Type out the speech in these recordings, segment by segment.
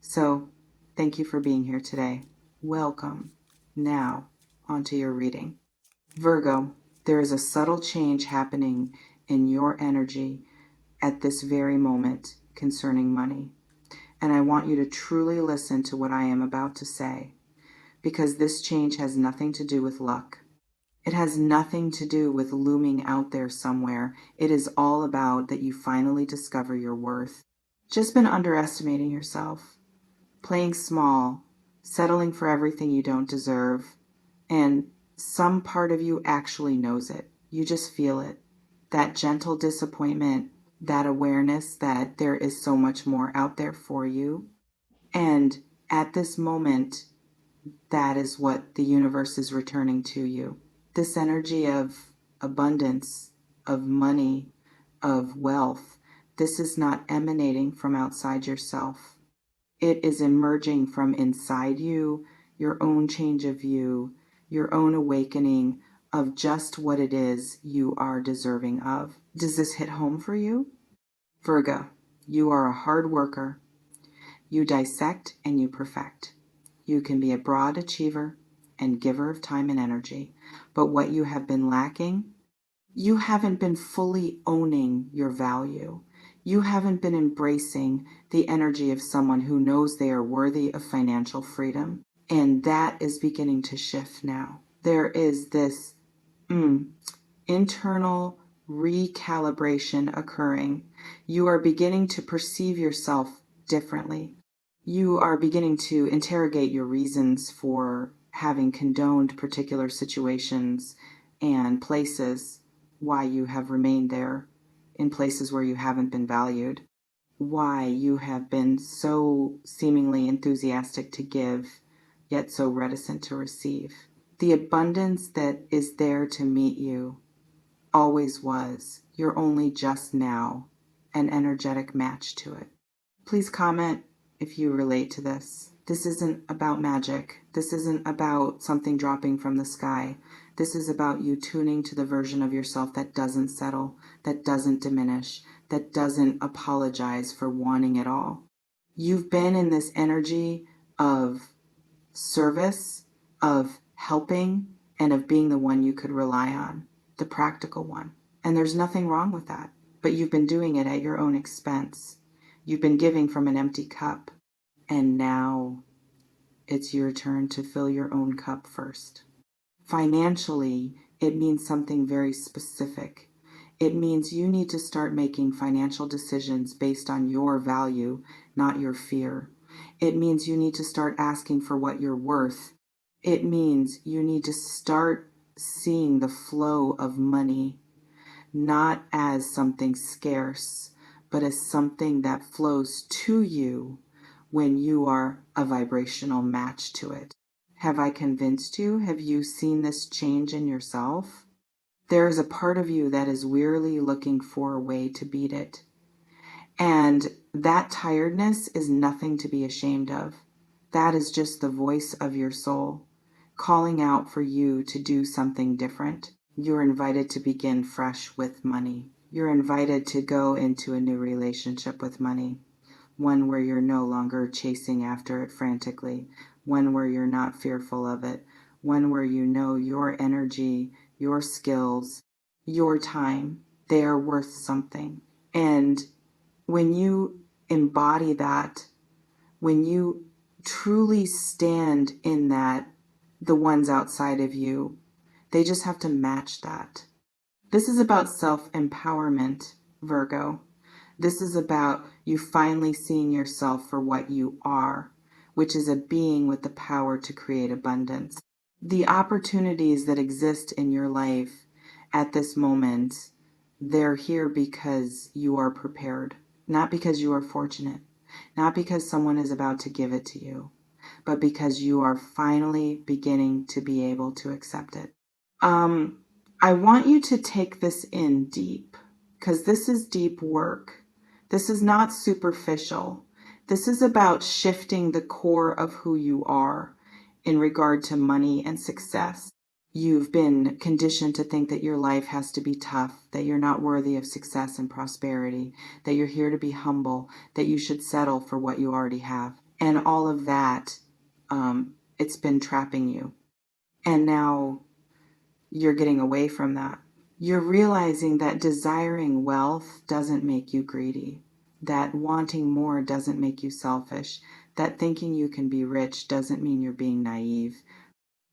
So, thank you for being here today. Welcome. Now, onto your reading. Virgo, there is a subtle change happening in your energy at this very moment concerning money. And I want you to truly listen to what I am about to say, because this change has nothing to do with luck. It has nothing to do with looming out there somewhere. It is all about that you finally discover your worth. Just been underestimating yourself, playing small, settling for everything you don't deserve, and some part of you actually knows it. You just feel it. That gentle disappointment, that awareness that there is so much more out there for you. And at this moment, that is what the universe is returning to you. This energy of abundance, of money, of wealth, this is not emanating from outside yourself. It is emerging from inside you, your own change of view, your own awakening of just what it is you are deserving of. Does this hit home for you? Virgo, you are a hard worker. You dissect and you perfect. You can be a broad achiever and giver of time and energy, but what you have been lacking, you haven't been fully owning your value. You haven't been embracing the energy of someone who knows they are worthy of financial freedom. And that is beginning to shift now. There is this internal recalibration occurring. You are beginning to perceive yourself differently. You are beginning to interrogate your reasons for having condoned particular situations and places, why you have remained there in places where you haven't been valued, why you have been so seemingly enthusiastic to give, yet so reticent to receive. The abundance that is there to meet you always was. You're only just now an energetic match to it. Please comment if you relate to this. This isn't about magic. This isn't about something dropping from the sky. This is about you tuning to the version of yourself that doesn't settle, that doesn't diminish, that doesn't apologize for wanting it all. You've been in this energy of service, of helping, and of being the one you could rely on, the practical one. And there's nothing wrong with that, but you've been doing it at your own expense. You've been giving from an empty cup, and now it's your turn to fill your own cup first. Financially, it means something very specific. It means you need to start making financial decisions based on your value, not your fear. It means you need to start asking for what you're worth. It means you need to start seeing the flow of money, not as something scarce, but as something that flows to you when you are a vibrational match to it. Have I convinced you? Have you seen this change in yourself? There is a part of you that is wearily looking for a way to beat it. And that tiredness is nothing to be ashamed of. That is just the voice of your soul calling out for you to do something different. You're invited to begin fresh with money. You're invited to go into a new relationship with money, one where you're no longer chasing after it frantically, one where you're not fearful of it, one where you know your energy, your skills, your time, they are worth something. And when you embody that, when you truly stand in that, the ones outside of you, they just have to match that. This is about self-empowerment, Virgo. This is about you finally seeing yourself for what you are, which is a being with the power to create abundance. The opportunities that exist in your life at this moment, they're here because you are prepared, not because you are fortunate, not because someone is about to give it to you, but because you are finally beginning to be able to accept it. I want you to take this in deep, because this is deep work. This is not superficial. This is about shifting the core of who you are in regard to money and success. You've been conditioned to think that your life has to be tough, that you're not worthy of success and prosperity, that you're here to be humble, that you should settle for what you already have. And all of that, it's been trapping you. And now you're getting away from that. You're realizing that desiring wealth doesn't make you greedy, that wanting more doesn't make you selfish, that thinking you can be rich doesn't mean you're being naive.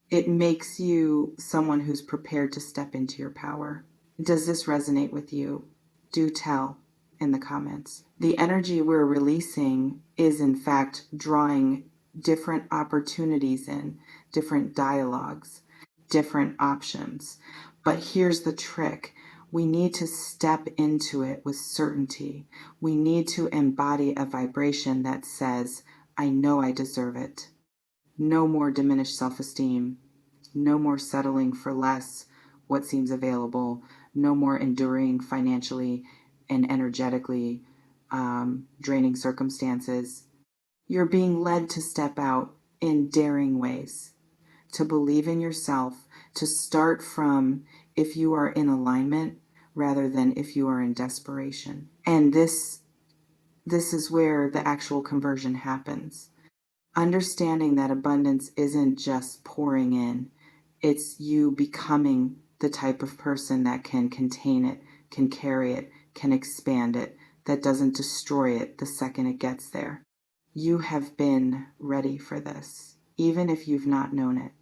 It makes you someone who's prepared to step into your power. Does this resonate with you? Do tell in the comments. The energy we're releasing is, in fact, drawing different opportunities in, different dialogues, different options. But here's the trick. We need to step into it with certainty. We need to embody a vibration that says, I know I deserve it. No more diminished self-esteem. No more settling for less what seems available. No more enduring financially and energetically draining circumstances. You're being led to step out in daring ways, to believe in yourself, to start from if you are in alignment rather than if you are in desperation. And this is where the actual conversion happens. Understanding that abundance isn't just pouring in, it's you becoming the type of person that can contain it, can carry it, can expand it, that doesn't destroy it the second it gets there. You have been ready for this, even if you've not known it.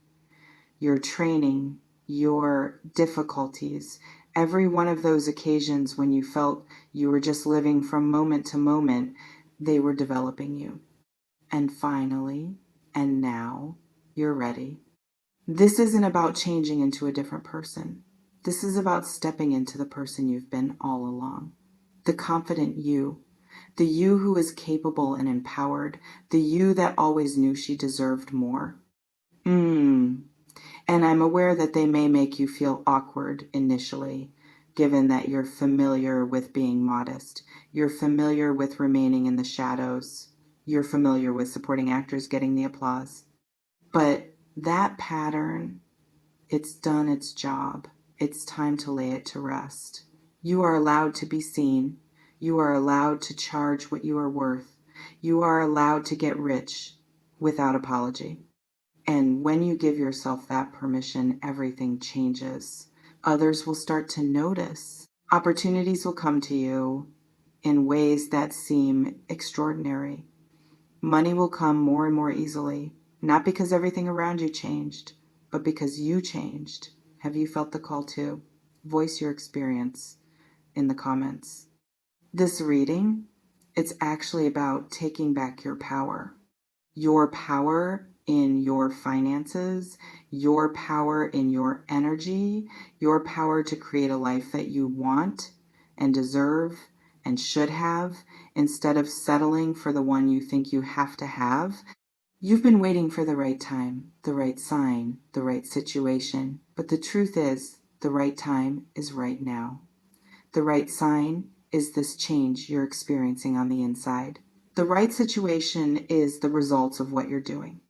Your training, your difficulties, every one of those occasions when you felt you were just living from moment to moment, they were developing you. And finally, and now, you're ready. This isn't about changing into a different person. This is about stepping into the person you've been all along. The confident you. The you who is capable and empowered. The you that always knew she deserved more. And I'm aware that they may make you feel awkward initially, given that you're familiar with being modest. You're familiar with remaining in the shadows. You're familiar with supporting actors getting the applause. But that pattern, it's done its job. It's time to lay it to rest. You are allowed to be seen. You are allowed to charge what you are worth. You are allowed to get rich without apology. And when you give yourself that permission, everything changes. Others will start to notice. Opportunities will come to you in ways that seem extraordinary. Money will come more and more easily, not because everything around you changed, but because you changed. Have you felt the call too? Voice your experience in the comments. This reading, it's actually about taking back your power. Your power in your finances, your power in your energy, your power to create a life that you want and deserve and should have, instead of settling for the one you think you have to have. You've been waiting for the right time, the right sign, the right situation. But the truth is, the right time is right now. The right sign is this change you're experiencing on the inside. The right situation is the results of what you're doing.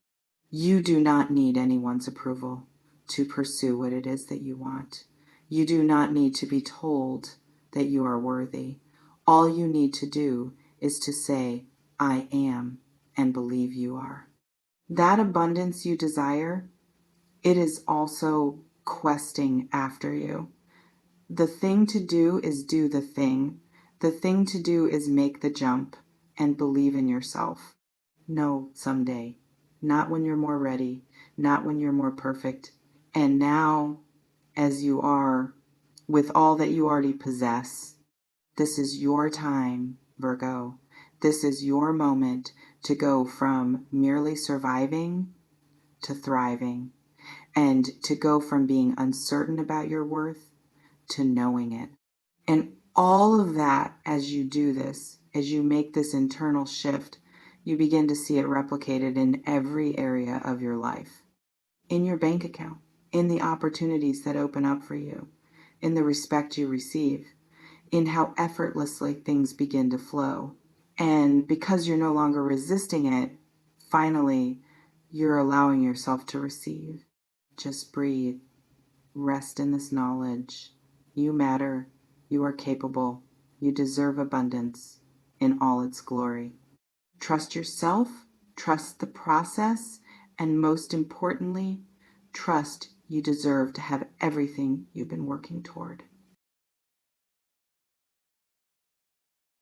You do not need anyone's approval to pursue what it is that you want. You do not need to be told that you are worthy. All you need to do is to say, I am, and believe you are. That abundance you desire, it is also questing after you. The thing to do is do the thing. The thing to do is make the jump and believe in yourself. No, someday. Not when you're more ready. Not when you're more perfect. And now, as you are, with all that you already possess, this is your time, Virgo. This is your moment to go from merely surviving to thriving, and to go from being uncertain about your worth to knowing it. And all of that, as you do this, as you make this internal shift, you begin to see it replicated in every area of your life. In your bank account, in the opportunities that open up for you, in the respect you receive, in how effortlessly things begin to flow. And because you're no longer resisting it, finally, you're allowing yourself to receive. Just breathe. Rest in this knowledge. You matter. You are capable. You deserve abundance in all its glory. Trust yourself Trust the process, and most importantly, trust you deserve to have everything you've been working toward.